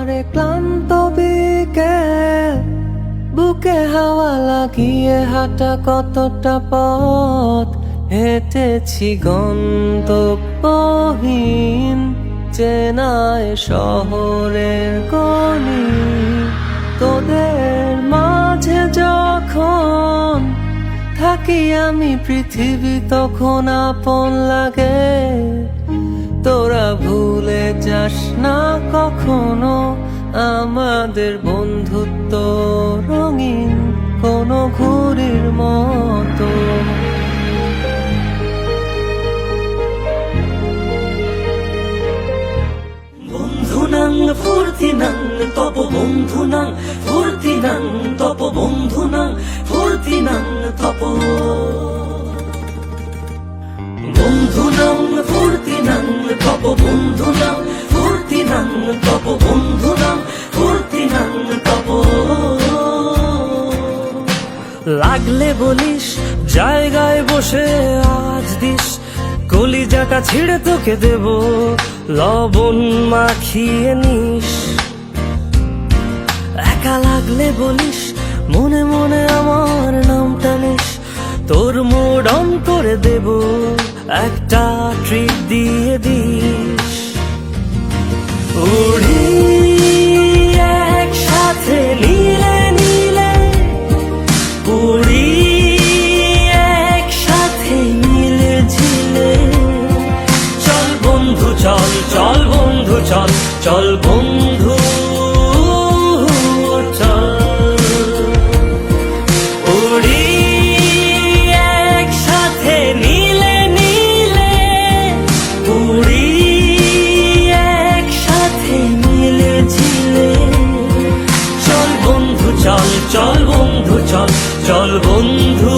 আধারে ক্লান্ত বিকেল, বুকে হাওয়া লাগিয়ে হাঁটা কতটা পথ হেঁটেছি গন্তব্যহীন চেনায় শহরের গলি। তোদের মাঝে যখন থাকি আমি, পৃথিবী তখন আপন লাগে। তোরা ভুলে যাস না কখনো আমাদের বন্ধুত্ব রঙিন কোনো ঘুড়ির মতো। বন্ধুনাং ফুর্তিনাং তপ বন্ধুনাং ফুর্তিনাং তপ বন্ধুনাং ফুর্তিনাং তপ। বন্ধুনাং ফুর্তিনাং তপ বন্ধুনাং ফুর্তিনাং তপ বন্ধুনাং ফুর্তিনাং তপ। লাগলে বলিস জায়গায় বসে আজ দিস, কলিজাটা ছিঁড়ে তোকে দেব লবণ মাখিয়ে নিস। একা লাগলে বলিস মনে মনে আমার নামটা নিস, তোর মুড অন করে দেব একটা ট্রিট দিয়ে দিস। উড়ি একসাথে নীলে নীলে, উড়ি একসাথে নীলে ঝিলে। চল বন্ধু চল, চল বন্ধু চল, চল বন্ধু চল। উড়ি একসাথে নীলে নীলে, উড়ি একসাথে নীলে ঝিলে। চল বন্ধু চল, চল বন্ধু চল, চল বন্ধু।